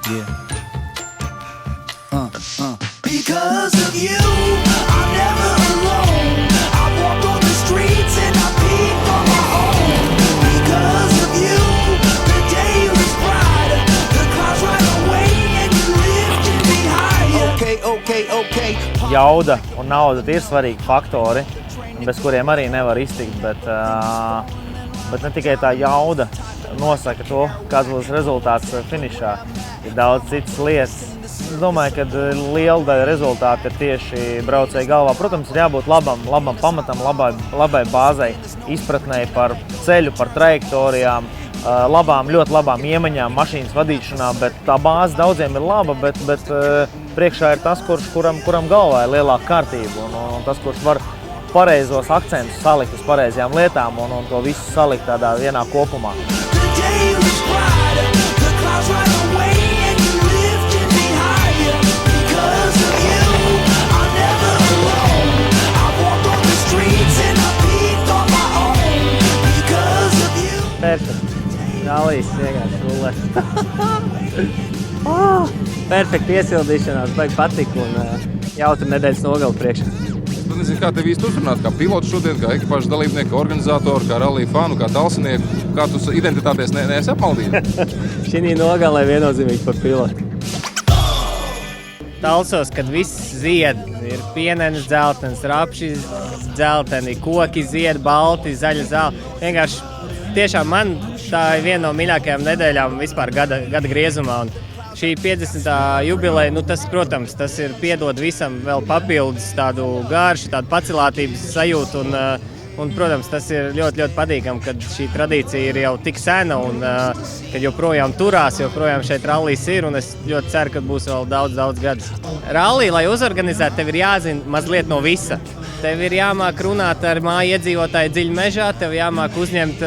Yeah. Because of you, I'm never alone. I walk on the streets and I peek on my own. Because of you, the day was brighter. The clouds right away and you lifted me higher. Okay. Jauda un nauda ir svarīgi faktori, bez kuriem arī nevar iztikt, bet ne tikai tā jauda nosaka to, kāds būs rezultāts finišā. Ir daudz citas lietas. Es domāju, ka liela daļa rezultāti ir tieši braucēju galvā. Protams, ir jābūt labam pamatam, labai bāzei, izpratnei par ceļu, par trajektorijām, ļoti labām iemaņām mašīnas vadīšanā, bet tā bāze daudziem ir laba, bet priekšā ir tas, kuram galvā ir lielāka kārtība un tas, kurš var pareizos akcentus salikt uz pareizajām lietām un to visu salikt tādā vienā kopumā. Perfekt. Rallijas vienkārši rullē. Perfekta iesildīšanās, baigi patika un jautra nedēļas nogali priekšā. Es nezinu, kā tev īsti uzrunāt, kā pilots šodien, kā ekipāžas dalībnieku, kā organizatoru, kā rallija fanu, kā talsinieku, kā tu identitāties neesi apmaldījies? Šī nogalē viennozīmīgi par pilotu. Talsos, kad viss zied, ir pienenes dzeltenis, rapši dzelteni, koki zied, balti, zaļa zāle. Vienkārši tiešām man tā ir viena no mīļākajām nedēļām vispār gada griezumā. Un šī 50. jubileja, tas, protams, tas ir piedod visam vēl papildus tādu garšu, tādu pacilātības sajūtu. Un, protams, tas ir ļoti, ļoti patīkami, kad šī tradīcija ir jau tik sena un kad joprojām turās, joprojām šeit rallijas ir. Un es ļoti ceru, ka būs vēl daudz gadus. Rallija, lai uzorganizētu, tev ir jāzina mazliet no visa. Tev ir jāmāk runāt ar māju iedzīvotāju dziļi mežā, tev jāmāk uzņemt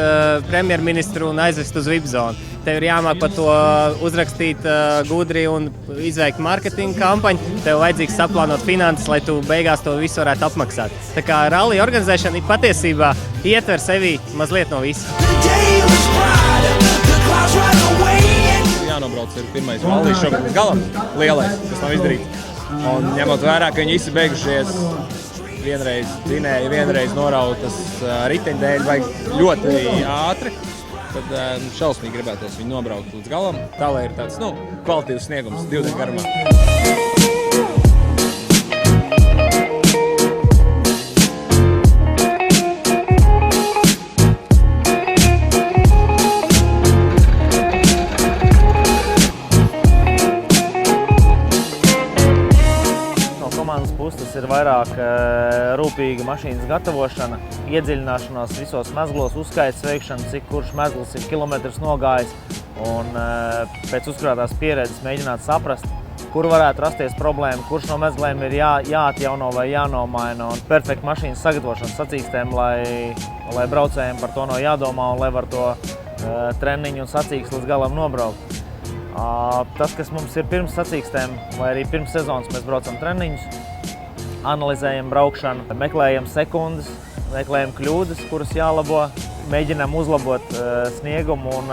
premjerministru un aizvest uz VIP zonu. Tev ir jāmāk par to uzrakstīt gudri un izveikt marketinga kampaņu. Tev vajadzīgs saplānot finanses, lai tu beigās to visu varētu apmaksāt. Tā kā rallija organizēšana patiesībā ietver sevi mazliet no visa. Jānobrauc ir pirmais rallija šogad līdz galam, lielais, kas nav izdarīts. Un ņemot vērā, ka viņi visi beigušies, vienreiz dzinēja, vienreiz norautas riteņdēļ, vajag ļoti ātri. Tad šausmīgi gribētos viņu nobraukt līdz galam. Tā lai ir tāds, kvalitīvs sniegums 2 dienu garumā. Komandas puses tas ir vairāk rūpīga mašīnas gatavošana, iedziļināšanās visos mezglos, uzskaits veikšana, cik kurš mezgls ir kilometrus nogājis un pēc uzkrātās pieredzes mēģināt saprast, kur varētu rasties problēma, kurš no mezgliem ir jāatjauno vai jānomaina un perfekta mašīnas sagatavošanas sacīkstēm, lai braucējiem par to nav jādomā un lai var to treniņu un sacīkstu līdz galam nobraukt. Tas, kas mums ir pirms sacīkstēm, vai arī pirms sezonas mēs braucam treniņus, analizējam braukšanu, meklējam sekundes, meklējam kļūdas, kuras jālabo, mēģinām uzlabot sniegumu un,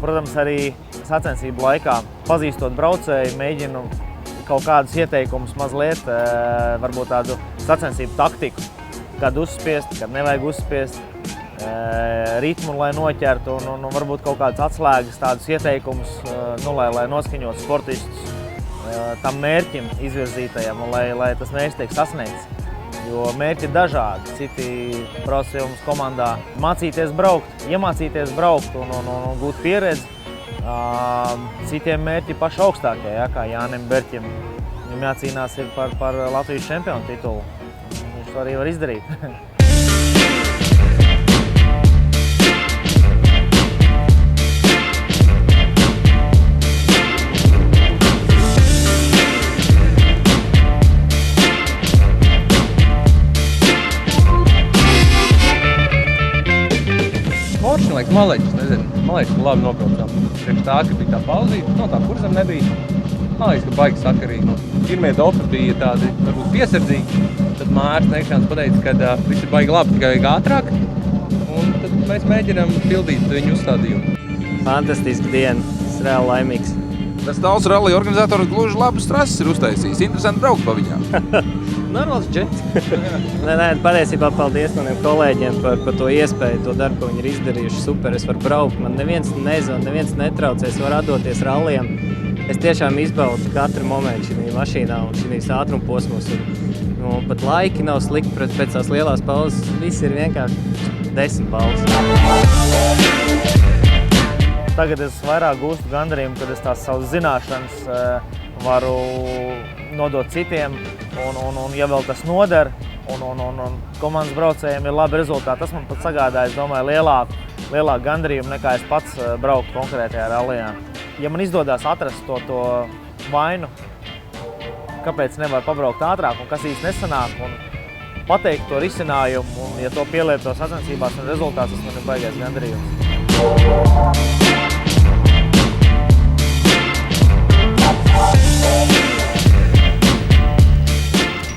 protams, arī sacensību laikā, pazīstot braucēju, mēģinu kaut kādus ieteikumus mazliet, varbūt tādu sacensību taktiku, kad uzspiest, kad nevajag uzspiest, ritmu, lai noķertu un varbūt kaut kādas atslēgas, tādus ieteikumus, lai noskaņot sportistus tam mērķim izvirzītajam un lai tas mērķis tiek sasniegts. Jo mērķi ir dažādi. Citi prasa jums komandā mācīties braukt, iemācīties braukt un gūt pieredzi. Citiem mērķi paši augstākie, kā Jānim Berķim. Viņam jācīnās ir par Latvijas čempionu titulu. Viņš to arī var izdarīt. Maleķis, nezinu, ka labi nobraucām. Priekš tā, ka bija tā pauzīte, tā kurzam nebija. Man liekas, ka baigi sakarīgi. Pirmie dopi bija tādi, varbūt piesardzīgi. Tad Mārs Neikšāns pateica, ka viss ir baigi labi, tikai vajag ātrāk. Un tad mēs mēģinām pildīt viņu uzstādījumu. Fantastiska diena, es reāli laimīgs. Tas Talsu rallija organizators gluži labas trases ir uztaisījis. Interesanti braukt pa viņām. Normāls džets. Nē, patiesībā paldies maniem kolēģiem par to iespēju, to darbu, ko viņi ir izdarījuši. Super, es varu braukt, man neviens nezvan, neviens netraucē, es varu atdoties rallijam. Es tiešām izbaudu katru momentu šī mašīnā un šīs ātrumposmos. Pat laiki nav slikti pēc tās lielās pauzes. Viss ir vienkārši 10 pauzes. Tagad es vairāk gūstu gandarījumu, kad es tās savas zināšanas varu nodot citiem, un ja vēl tas noder, un komandas braucējiem ir labi rezultāti, tas man pat sagādā, es domāju, lielāku gandarījumu nekā es pats brauktu konkrētajā rallijā. Ja man izdodās atrast to vainu, kāpēc nevar pabraukt ātrāk un kas īsti nesanāk, un pateikt to risinājumu, un ja to pielieto sacensībās un rezultāts, tas man ir baigais gandarījums.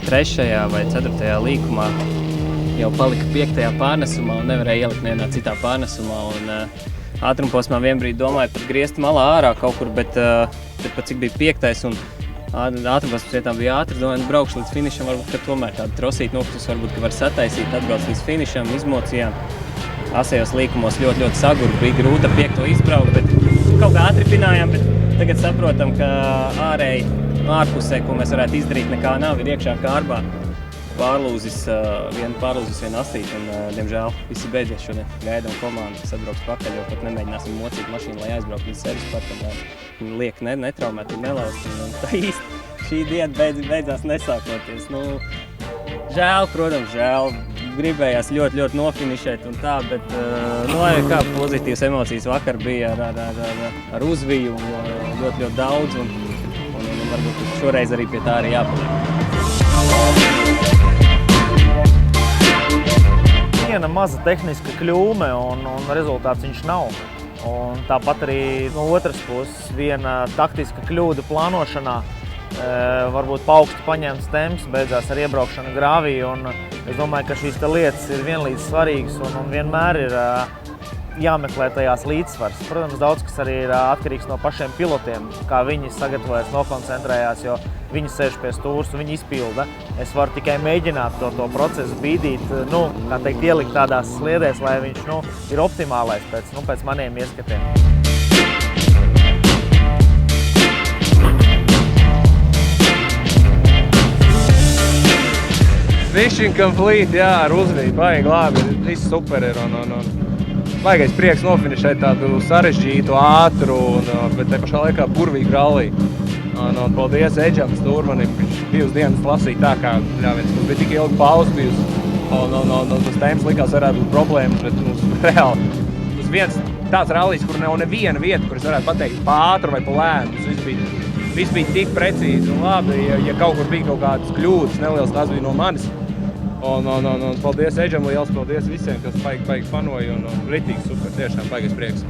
Trešajā vai 4. līkumā jau palika 5. pārnesumā un nevarēja ielikt nevienā citā pārnesumā. Ātrumposmā vienbrīd domāju pat griezt malā ārā kaut kur, bet pat cik bija 5. un ātrumposmas vietām bija ātri, domāju, braukšu līdz finišam, varbūt, ka tomēr tādu trosīt noktus, varbūt, ka var sataisīt, atbrauc līdz finišam, izmocījām. Asajos līkumos ļoti saguru, bija grūti 5. izbraukt, bet kaut kā atripinājām, bet tagad saprotam, ka ārpusē, ko mēs varētu izdarīt, nekā nav, ir iekšā kārbā. Viena asīt, un, diemžēl, visi beidzies šodien. Gaidām komandu, sabrauks pakaļ, jo pat nemēģināsim mocīt mašīnu, lai aizbraukt līdz servis parkam, lai liek netraumēt un nelaist. Un tā īsti šī diena beidzās nesākoties. Žēl, protams, žēl. Gribējās ļoti nofinišēt un tā, bet kā pozitīvas emocijas vakar bija ar uzviju un ļoti daudz. Un varbūt šoreiz arī pie tā arī jāpaliek. Viena maza tehniska kļūme un rezultāts viņš nav. Un tāpat arī no otras puses viena taktiska kļūda plānošanā. Varbūt paaugstu paņemts temps, beidzās ar iebraukšanu grāvī. Un es domāju, ka šīs lietas ir vienlīdz svarīgas un vienmēr ir jāmeklē tajās līdzsvars. Protams, daudz kas arī ir atkarīgs no pašiem pilotiem, kā viņi sagatavojas, nokoncentrējās, jo viņi sēž pie stūres un viņi izpilda. Es varu tikai mēģināt to procesu bīdīt, ielikt tādās sliedēs, lai viņš ir optimālais pēc maniem ieskatiem. Mission complete, jā, ar uzvīju, baigi labi, viss super ir un baigais prieks nofinišēt tādu sarežģītu, ātru, bet te pašā laikā burvīgu ralliju. Un paldies Eģam Stūrmanim, viņš 2 dienas lasīja tā, kā mums bija tik ilga pauze bijusi. Un tas temps likās varētu būt problēmas, bet mums reāli tas viens tāds rallijs, kur nav neviena vieta, kur es varētu pateikt pa ātru vai pa lēnu. Viss bija tik precīzi un labi, ja kaut kur bija kaut kādas kļūdas, nelielas tās bija no manis. Un paldies Eģam, liels paldies visiem, kas baigi fanoja un ritīgi super, tiešām baigais prieks.